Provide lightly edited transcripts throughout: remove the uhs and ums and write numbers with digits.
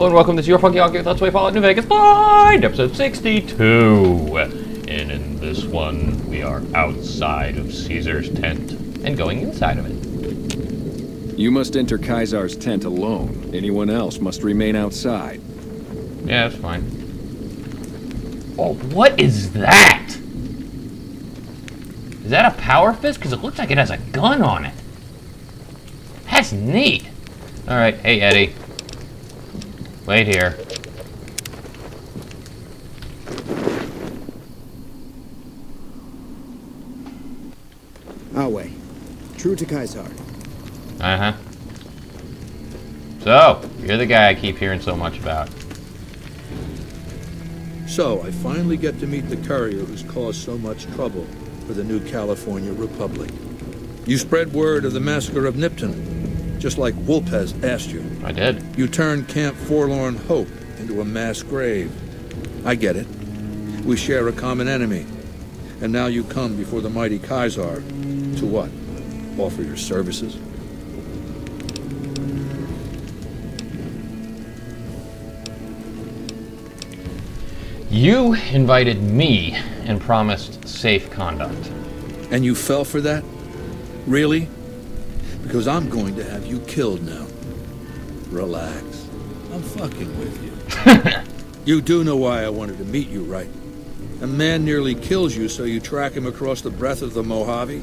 Hello and welcome to Your Funky Honky Let's Play Fallout New Vegas Blind, episode 62. And in this one, we are outside of Caesar's tent and going inside of it. You must enter Caesar's tent alone. Anyone else must remain outside. Yeah, that's fine. Oh, what is that? Is that a power fist? Because it looks like it has a gun on it. That's neat. Alright, hey Eddie. Wait here. Our way. True to Caesar. Uh-huh. So, you're the guy I keep hearing so much about. So, I finally get to meet the courier who's caused so much trouble for the new California Republic. You spread word of the massacre of Nipton, just like Wolpez asked you. I did. You turned Camp Forlorn Hope into a mass grave. I get it. We share a common enemy. And now you come before the mighty Caesar to what? Offer your services? You invited me and promised safe conduct. And you fell for that? Really? Because I'm going to have you killed now. Relax. I'm fucking with you. You do know why I wanted to meet you, right? A man nearly kills you, so you track him across the breadth of the Mojave.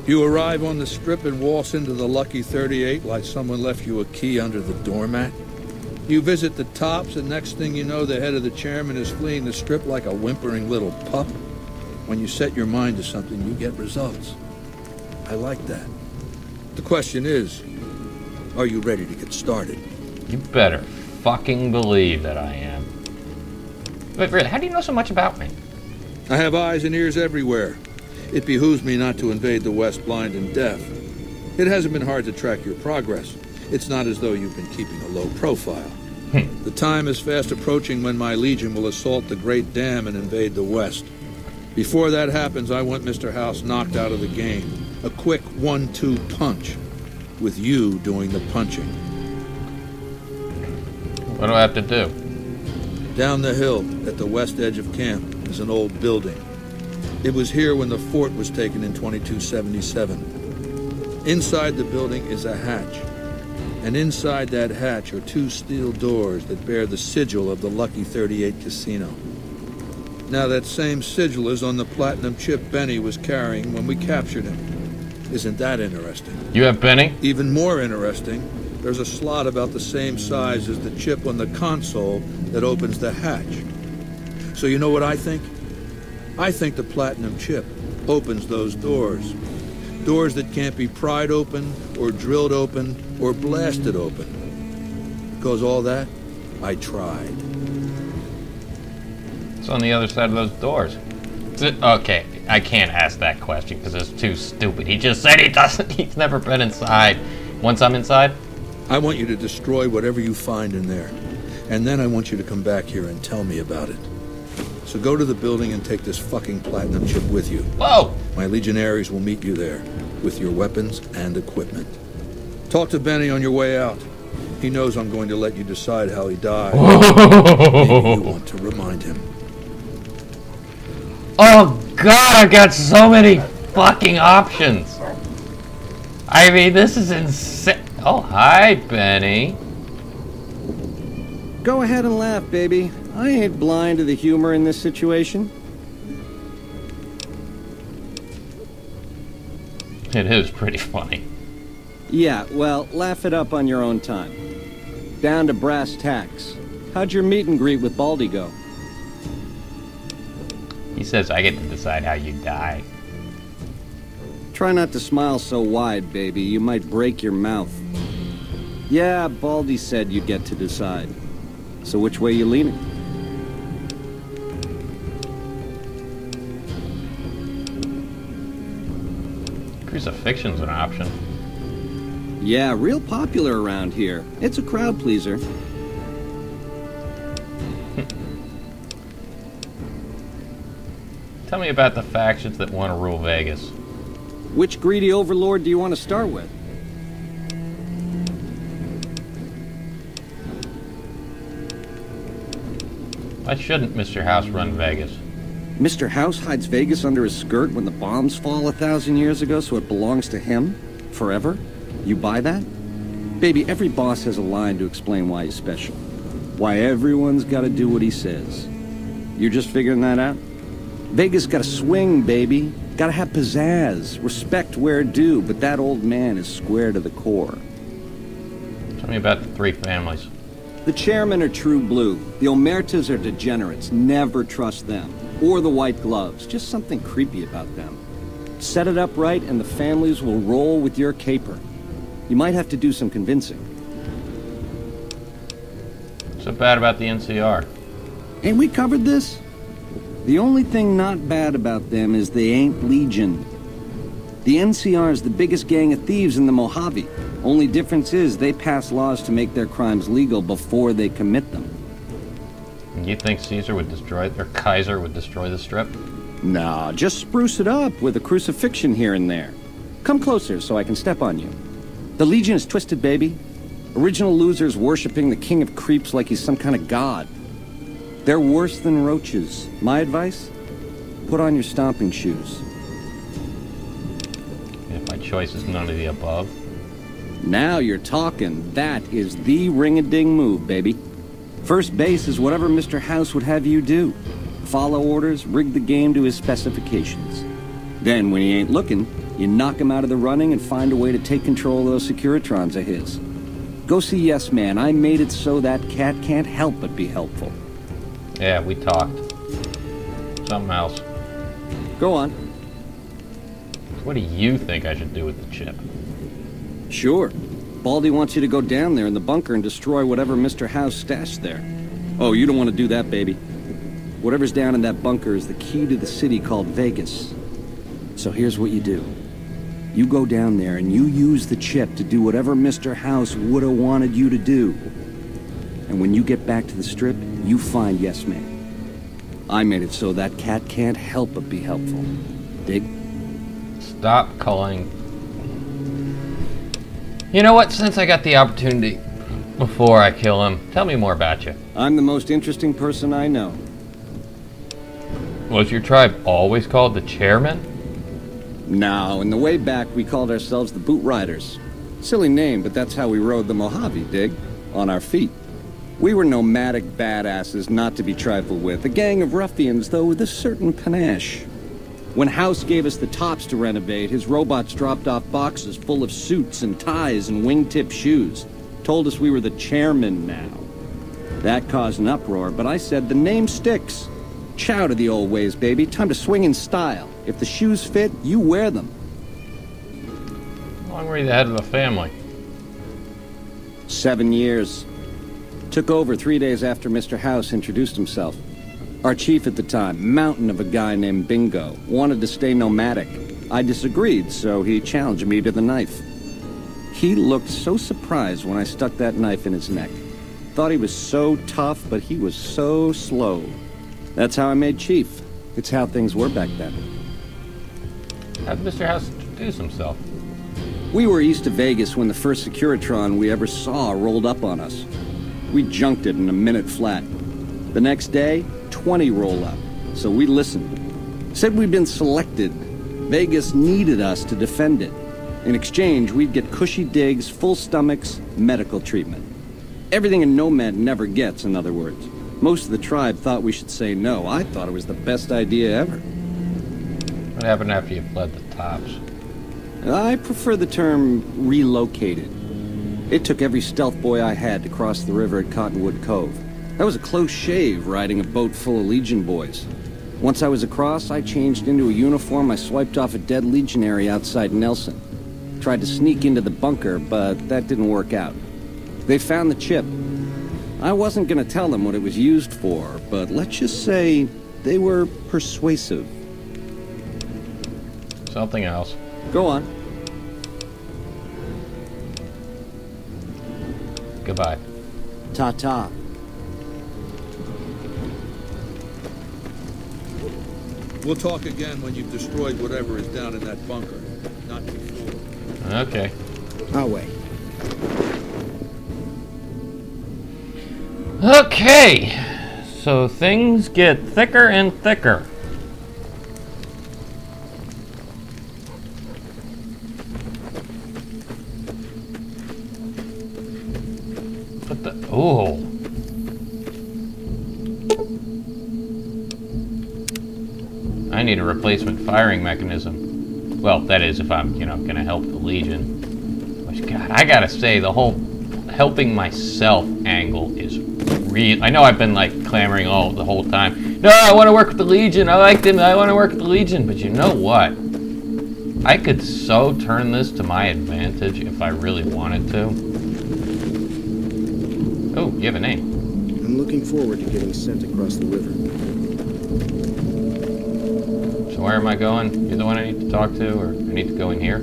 You arrive on the strip and waltz into the Lucky 38 like someone left you a key under the doormat. You visit the tops, and next thing you know, the head of the chairman is fleeing the strip like a whimpering little pup. When you set your mind to something, you get results. I like that. The question is, are you ready to get started? You better fucking believe that I am. But really, how do you know so much about me? I have eyes and ears everywhere. It behooves me not to invade the West blind and deaf. It hasn't been hard to track your progress. It's not as though you've been keeping a low profile. The time is fast approaching when my legion will assault the Great Dam and invade the West. Before that happens, I want Mr. House knocked out of the game. A quick 1-2 punch, with you doing the punching. What do I have to do? Down the hill, at the west edge of camp, is an old building. It was here when the fort was taken in 2277. Inside the building is a hatch. And inside that hatch are 2 steel doors that bear the sigil of the Lucky 38 casino. Now that same sigil is on the platinum chip Benny was carrying when we captured him. Isn't that interesting? You have Benny? Even more interesting, there's a slot about the same size as the chip on the console that opens the hatch. So you know what I think? I think the platinum chip opens those doors. Doors that can't be pried open, or drilled open, or blasted open. Because all that, I tried. It's on the other side of those doors. Okay, I can't ask that question because it's too stupid. He just said he's never been inside. Once I'm inside? I want you to destroy whatever you find in there. And then I want you to come back here and tell me about it. So go to the building and take this fucking platinum chip with you. Whoa! My legionaries will meet you there, with your weapons and equipment. Talk to Benny on your way out. He knows I'm going to let you decide how he died. Maybe you want to remind him. Oh god, I've got so many fucking options. I mean, this is insane. Oh, hi, Benny. Go ahead and laugh, baby. I ain't blind to the humor in this situation. It is pretty funny. Yeah, well, laugh it up on your own time. Down to brass tacks. How'd your meet and greet with Baldy go? He says I get to decide how you die. Try not to smile so wide, baby. You might break your mouth. Yeah, Baldy said you'd get to decide. So which way you leaning? Crucifixion's an option. Yeah, real popular around here. It's a crowd pleaser. Tell me about the factions that want to rule Vegas. Which greedy overlord do you want to start with? Why shouldn't Mr. House run Vegas? Mr. House hides Vegas under his skirt when the bombs fall 1,000 years ago, so it belongs to him? Forever? You buy that? Baby, every boss has a line to explain why he's special. Why everyone's gotta do what he says. You're just figuring that out? Vegas gotta swing, baby. Gotta have pizzazz. Respect where due, but that old man is square to the core. Tell me about the three families. The chairmen are true blue. The Omertas are degenerates. Never trust them. Or the White Gloves. Just something creepy about them. Set it up right and the families will roll with your caper. You might have to do some convincing. What's so bad about the NCR? Ain't we covered this? The only thing not bad about them is they ain't Legion. The NCR is the biggest gang of thieves in the Mojave. Only difference is they pass laws to make their crimes legal before they commit them. You think Caesar would destroy, or Kaiser would destroy the Strip? Nah, just spruce it up with a crucifixion here and there. Come closer so I can step on you. The Legion is twisted, baby. Original losers worshipping the king of creeps like he's some kind of god. They're worse than roaches. My advice? Put on your stomping shoes. If my choice is none of the above. Now you're talking. That is the ring-a-ding move, baby. First base is whatever Mr. House would have you do. Follow orders, rig the game to his specifications. Then, when he ain't looking, you knock him out of the running and find a way to take control of those Securitrons of his. Go see Yes Man. I made it so that cat can't help but be helpful. Yeah, we talked. Something else. Go on. What do you think I should do with the chip? Sure. Baldy wants you to go down there in the bunker and destroy whatever Mr. House stashed there. Oh, you don't want to do that, baby. Whatever's down in that bunker is the key to the city called Vegas. So here's what you do. You go down there and you use the chip to do whatever Mr. House would have wanted you to do. And when you get back to the Strip, you find Yes Man. I made it so that cat can't help but be helpful. Dig? Stop calling. You know what? Since I got the opportunity before I kill him, tell me more about you. I'm the most interesting person I know. Was your tribe always called the Chairmen? No, in the way back, we called ourselves the Boot Riders. Silly name, but that's how we rode the Mojave, dig? On our feet. We were nomadic badasses not to be trifled with. A gang of ruffians, though, with a certain panache. When House gave us the tops to renovate, his robots dropped off boxes full of suits and ties and wingtip shoes. Told us we were the chairmen now. That caused an uproar, but I said the name sticks. Chow to the old ways, baby. Time to swing in style. If the shoes fit, you wear them. How long were you the head of the family? 7 years. Took over 3 days after Mr. House introduced himself. Our chief at the time, mountain of a guy named Bingo, wanted to stay nomadic. I disagreed, so he challenged me to the knife. He looked so surprised when I stuck that knife in his neck. Thought he was so tough, but he was so slow. That's how I made chief. It's how things were back then. How did Mr. House introduce himself? We were east of Vegas when the first Securitron we ever saw rolled up on us. We junked it in a minute flat. The next day, 20 roll up. So we listened. Said we'd been selected. Vegas needed us to defend it. In exchange, we'd get cushy digs, full stomachs, medical treatment. Everything a nomad never gets, in other words. Most of the tribe thought we should say no. I thought it was the best idea ever. What happened after you fled the tops? I prefer the term relocated. It took every stealth boy I had to cross the river at Cottonwood Cove. That was a close shave, riding a boat full of Legion boys. Once I was across, I changed into a uniform I swiped off a dead legionary outside Nelson. Tried to sneak into the bunker, but that didn't work out. They found the chip. I wasn't gonna tell them what it was used for, but let's just say they were persuasive. Something else. Go on. Goodbye. Ta-ta. We'll talk again when you've destroyed whatever is down in that bunker. Not before. Okay. I'll wait. Okay. So things get thicker and thicker. What the? Oh. I need a replacement firing mechanism. Well, that is if I'm, gonna help the Legion. Which, God, I gotta say, the whole helping myself angle is real. I know I've been, like, clamoring the whole time. No, I want to work with the Legion. I like them. I want to work with the Legion. But you know what? I could so turn this to my advantage if I really wanted to. Oh, you have a name. I'm looking forward to getting sent across the river. So where am I going? You're the one I need to talk to, or I need to go in here?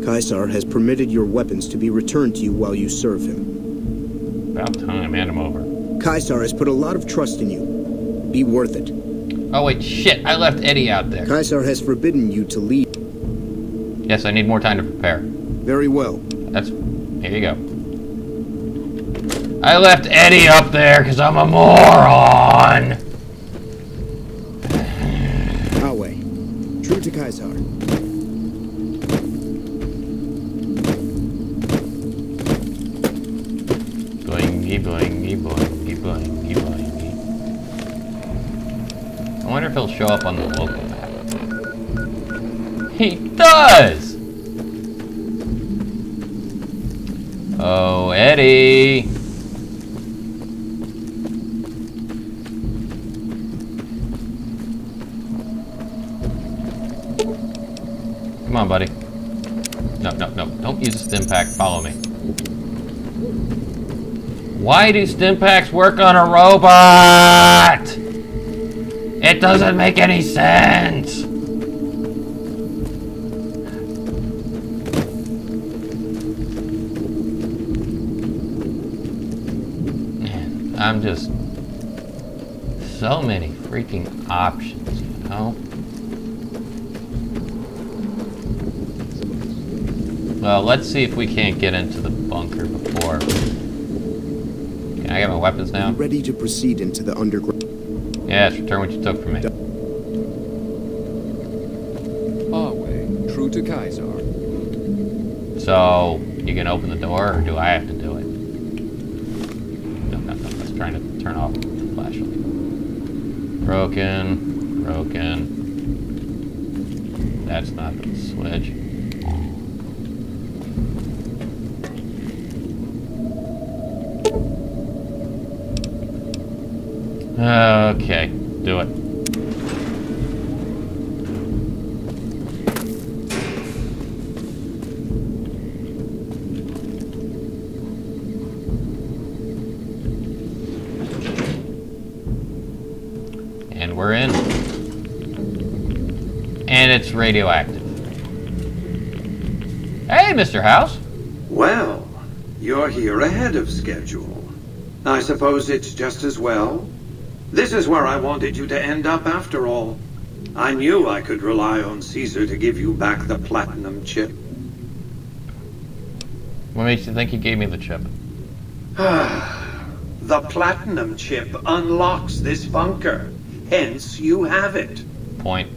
Caesar has permitted your weapons to be returned to you while you serve him. About time. Hand him over. Caesar has put a lot of trust in you. Be worth it. Oh, wait, shit. I left Eddie out there. Caesar has forbidden you to leave. Yes, I need more time to prepare. Very well. Here you go. I left Eddie up there because I'm a moron! Our way. True to Caesar. Boingy, boingy, boingy, boingy, boingy. I wonder if he'll show up on the local map. He does! Oh, Eddie! Come on, buddy. No, no, no. Don't use a stim pack. Follow me. Why do stim packs work on a robot? It doesn't make any sense. Man, I'm just... so many freaking options, you know? Well, let's see if we can't get into the bunker before. Can I get my weapons now? Ready to proceed into the underground. Yes, return what you took from me. Our way, true to Caesar. So, you can open the door, or do I have to do it? No, no, no. Let's try to turn off the flashlight. Broken. Broken. That's not the switch. Okay, do it. And we're in. And it's radioactive. Hey, Mr. House. Well, you're here ahead of schedule. I suppose it's just as well. This is where I wanted you to end up after all. I knew I could rely on Caesar to give you back the platinum chip. What makes you think he gave me the chip? The platinum chip unlocks this bunker. Hence, you have it. Point.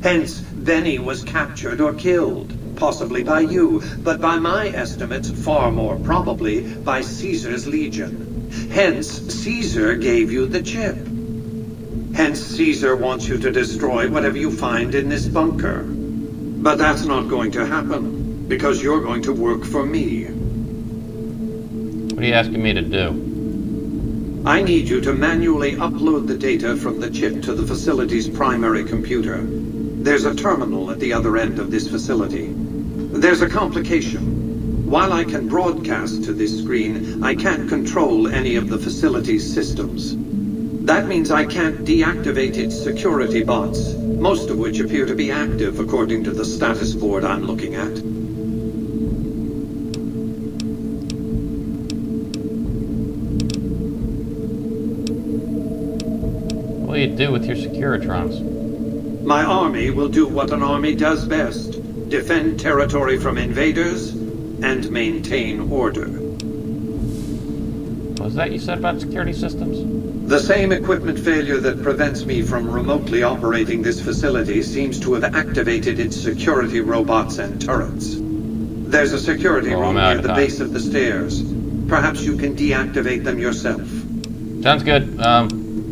Hence, Benny was captured or killed. Possibly by you, but by my estimates, far more probably by Caesar's Legion. Hence, Caesar gave you the chip. Hence, Caesar wants you to destroy whatever you find in this bunker. But that's not going to happen, because you're going to work for me. What are you asking me to do? I need you to manually upload the data from the chip to the facility's primary computer. There's a terminal at the other end of this facility. There's a complication. While I can broadcast to this screen, I can't control any of the facility's systems. That means I can't deactivate its security bots, most of which appear to be active according to the status board I'm looking at. What do you do with your Securitrons? My army will do what an army does best: defend territory from invaders and maintain order. What was that you said about security systems? The same equipment failure that prevents me from remotely operating this facility seems to have activated its security robots and turrets. There's a security room near the base of the stairs. Perhaps you can deactivate them yourself. Sounds good.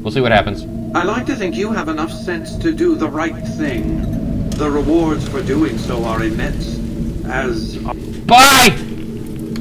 We'll see what happens. I like to think you have enough sense to do the right thing. The rewards for doing so are immense, as... Bye!